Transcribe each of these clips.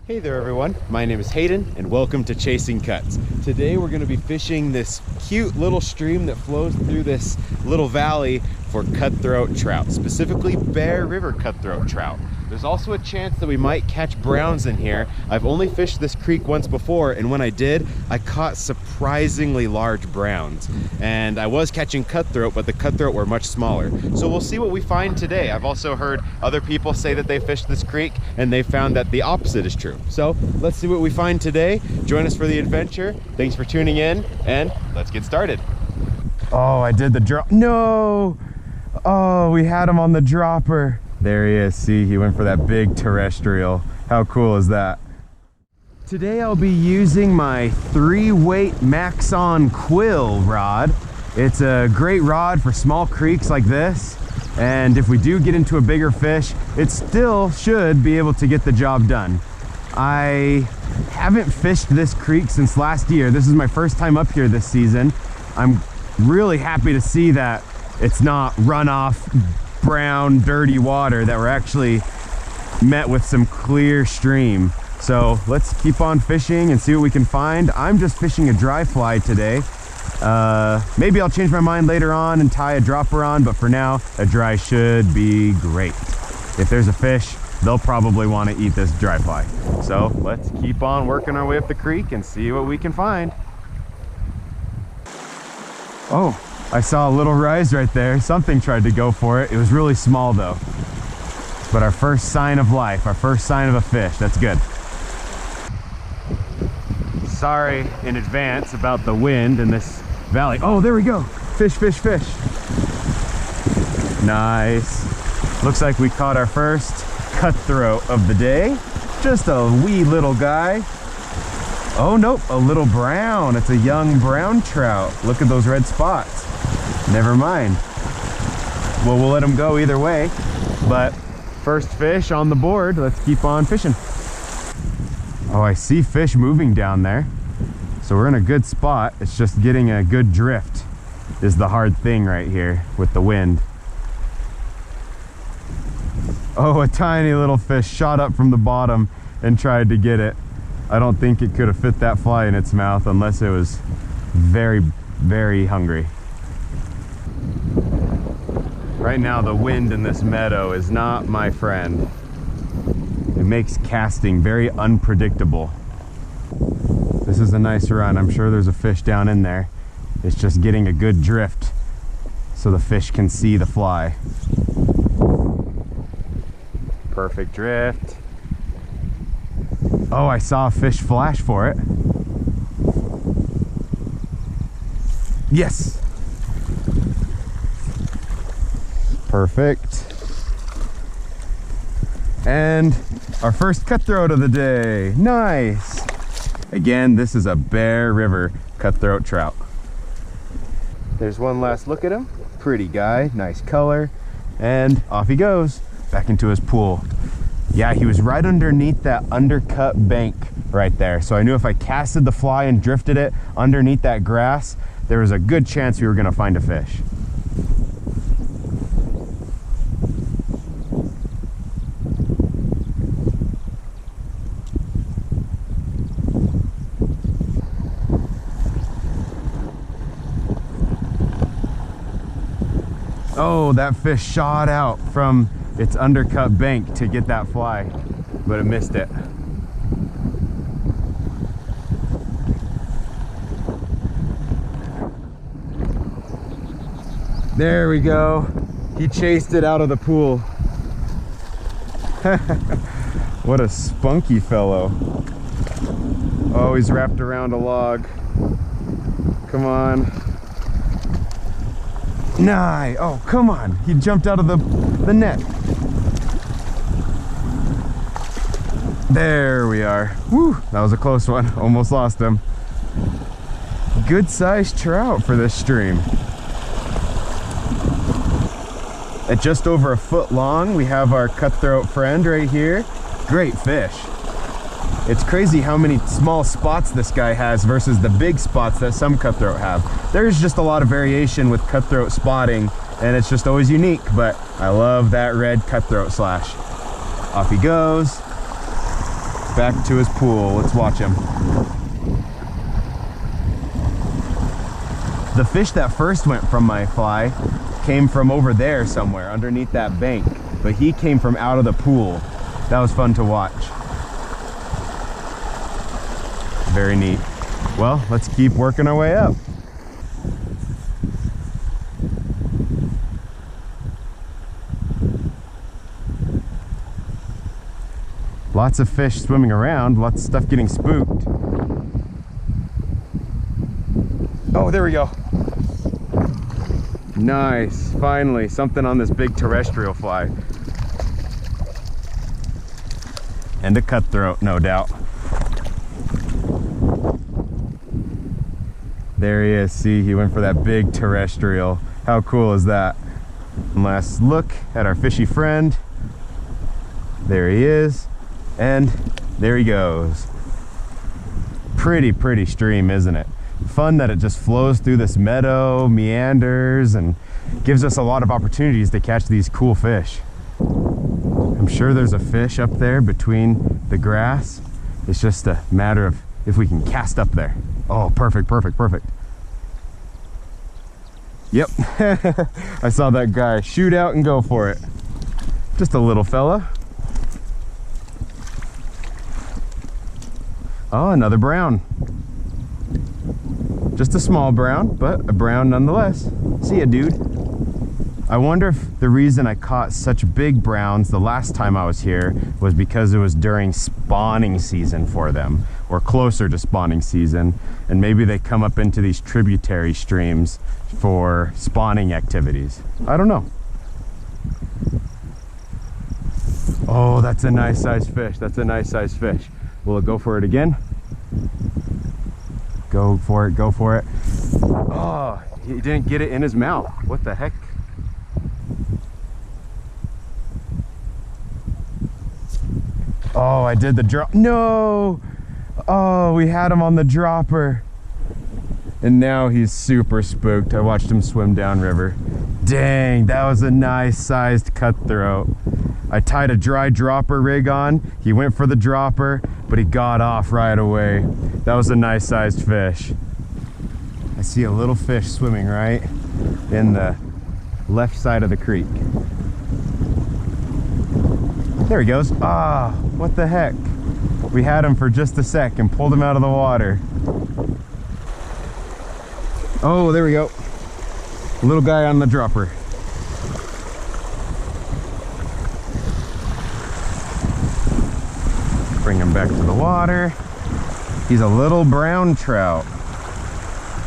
Hey there everyone, my name is Hayden and welcome to Chasing Cuts. Today we're going to be fishing this cute little stream that flows through this little valley for cutthroat trout, specifically Bear River cutthroat trout. There's also a chance that we might catch browns in here. I've only fished this creek once before, and when I did, I caught surprisingly large browns. And I was catching cutthroat, but the cutthroat were much smaller. So we'll see what we find today. I've also heard other people say that they fished this creek and they found that the opposite is true. So let's see what we find today. Join us for the adventure. Thanks for tuning in, and let's get started. Oh, I did the drop. No! Oh, we had him on the dropper. There he is. See, he went for that big terrestrial. How cool is that? Today I'll be using my 3-weight Maxon Quill rod. It's a great rod for small creeks like this. And if we do get into a bigger fish, it still should be able to get the job done. I haven't fished this creek since last year. This is my first time up here this season. I'm really happy to see that it's not runoff, brown, dirty water, that we're actually met with some clear stream. So let's keep on fishing and see what we can find. I'm just fishing a dry fly today. Maybe I'll change my mind later on and tie a dropper on, but for now, a dry should be great. If there's a fish, they'll probably want to eat this dry fly. So let's keep on working our way up the creek and see what we can find. Oh, I saw a little rise right there. Something tried to go for it. It was really small though. But our first sign of life, our first sign of a fish, that's good. Sorry in advance about the wind in this valley. Oh, there we go. Fish, fish, fish. Nice. Looks like we caught our first cutthroat of the day. Just a wee little guy. Oh, nope, a little brown. It's a young brown trout. Look at those red spots. Never mind. Well, we'll let him go either way. But first fish on the board. Let's keep on fishing. Oh, I see fish moving down there. So we're in a good spot. It's just getting a good drift is the hard thing right here with the wind. Oh, a tiny little fish shot up from the bottom and tried to get it. I don't think it could have fit that fly in its mouth unless it was very, very hungry. Right now, the wind in this meadow is not my friend. It makes casting very unpredictable. This is a nice run. I'm sure there's a fish down in there. It's just getting a good drift so the fish can see the fly. Perfect drift. Oh, I saw a fish flash for it. Yes. Perfect. And our first cutthroat of the day. Nice. Again, this is a Bear River cutthroat trout. There's one last look at him. Pretty guy, nice color. And off he goes, back into his pool. Yeah, he was right underneath that undercut bank right there. So I knew if I casted the fly and drifted it underneath that grass, there was a good chance we were gonna find a fish. Oh, that fish shot out from its undercut bank to get that fly, but it missed it. There we go. He chased it out of the pool. What a spunky fellow. Oh, he's wrapped around a log. Come on. Nah, oh, come on. He jumped out of the net. There we are. Woo, that was a close one. Almost lost him. Good sized trout for this stream. At just over a foot long, we have our cutthroat friend right here. Great fish. It's crazy how many small spots this guy has versus the big spots that some cutthroat have. There's just a lot of variation with cutthroat spotting, and it's just always unique, but I love that red cutthroat slash. Off he goes. back to his pool. Let's watch him. The fish that first went from my fly came from over there somewhere underneath that bank, but he came from out of the pool. That was fun to watch. Very neat. Well, let's keep working our way up. Lots of fish swimming around, lots of stuff getting spooked. Oh, there we go. Nice, finally, something on this big terrestrial fly. And a cutthroat, no doubt. There he is, see, he went for that big terrestrial. How cool is that? And last look at our fishy friend. There he is, and there he goes. Pretty stream, isn't it? Fun that it just flows through this meadow, meanders, and gives us a lot of opportunities to catch these cool fish. I'm sure there's a fish up there between the grass. It's just a matter of if we can cast up there. Oh, perfect. Yep, I saw that guy shoot out and go for it. Just a little fella. Oh, another brown. Just a small brown, but a brown nonetheless. See ya, dude. I wonder if the reason I caught such big browns the last time I was here was because it was during spawning season for them, or closer to spawning season, and maybe they come up into these tributary streams for spawning activities. I don't know. Oh, that's a nice sized fish. That's a nice sized fish. Will it go for it again? Go for it, go for it. Oh, he didn't get it in his mouth. What the heck? Oh, I did the drop. No! Oh, we had him on the dropper. And now he's super spooked. I watched him swim downriver. Dang, that was a nice sized cutthroat. I tied a dry dropper rig on. He went for the dropper, but he got off right away. That was a nice sized fish. I see a little fish swimming right in the left side of the creek. There he goes. Ah, what the heck? We had him for just a sec and pulled him out of the water. Oh, there we go. Little guy on the dropper. Bring him back to the water. He's a little brown trout.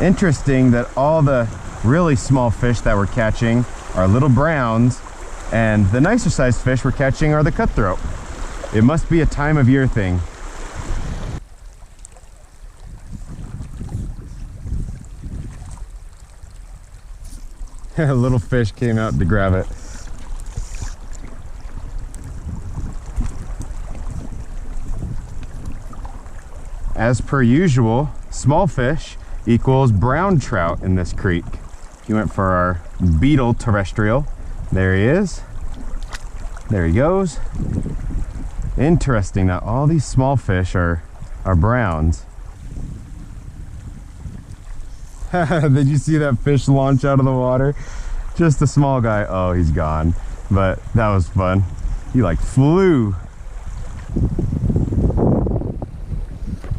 Interesting that all the really small fish that we're catching are little browns, and the nicer sized fish we're catching are the cutthroat. It must be a time of year thing. A little fish came out to grab it. As per usual, small fish equals brown trout in this creek. He went for our beetle terrestrial. There he is. There he goes. Interesting that all these small fish are browns. Did you see that fish launch out of the water? Just a small guy. Oh, he's gone. But that was fun. He like flew.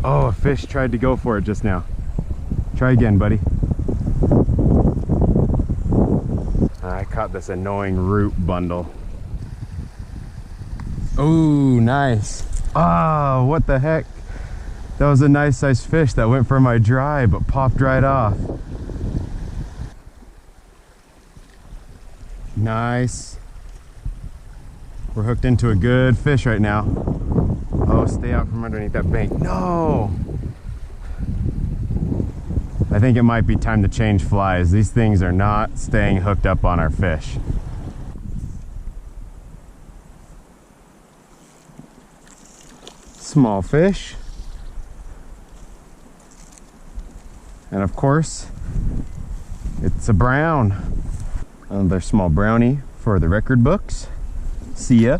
Oh, a fish tried to go for it just now. Try again, buddy. I caught this annoying root bundle. Oh, nice. Oh, what the heck? That was a nice sized fish that went for my dry but popped right off. Nice. We're hooked into a good fish right now. Oh, stay out from underneath that bank. No! I think it might be time to change flies. These things are not staying hooked up on our fish. Small fish. And of course, it's a brown. Another small brownie for the record books. See ya.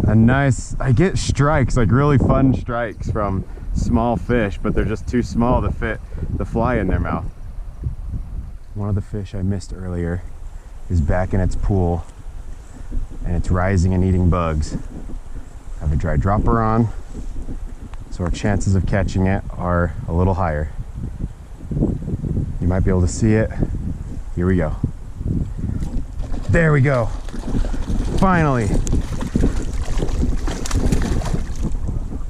a nice, I get strikes, like really fun strikes from small fish, but they're just too small to fit the fly in their mouth. One of the fish I missed earlier is back in its pool, and it's rising and eating bugs. I have a dry dropper on, so our chances of catching it are a little higher. You might be able to see it. Here we go. There we go. Finally.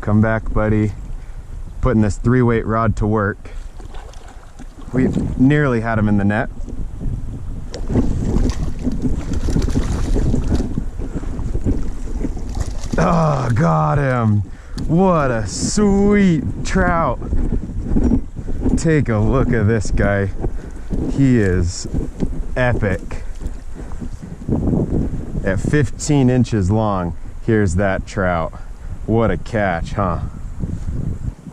Come back, buddy. Putting this 3-weight rod to work. We nearly had him in the net. Oh, got him. What a sweet trout. Take a look at this guy. He is epic. At 15 inches long, here's that trout. What a catch, huh?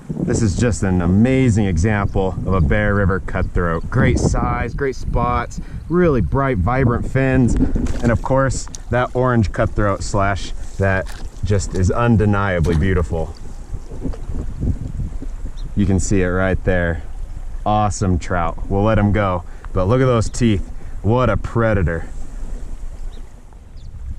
This is just an amazing example of a Bear River cutthroat. Great size, great spots, really bright, vibrant fins, and of course, that orange cutthroat slash that just is undeniably beautiful. You can see it right there. Awesome trout. We'll let him go, but look at those teeth. What a predator.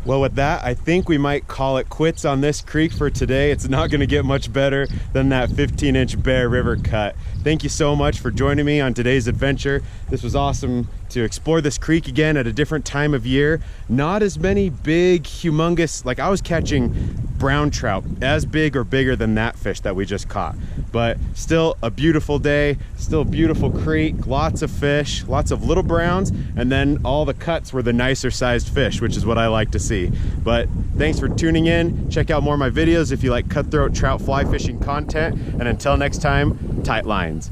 Well, with that, I think we might call it quits on this creek for today. It's not going to get much better than that 15-inch Bear River cut. Thank you so much for joining me on today's adventure. This was awesome to explore this creek again at a different time of year. Not as many big, humongous, like I was catching brown trout as big or bigger than that fish that we just caught. But still a beautiful day, still a beautiful creek, lots of fish, lots of little browns, and then all the cuts were the nicer sized fish, which is what I like to see. But thanks for tuning in. Check out more of my videos if you like cutthroat trout fly fishing content. And until next time, tight lines.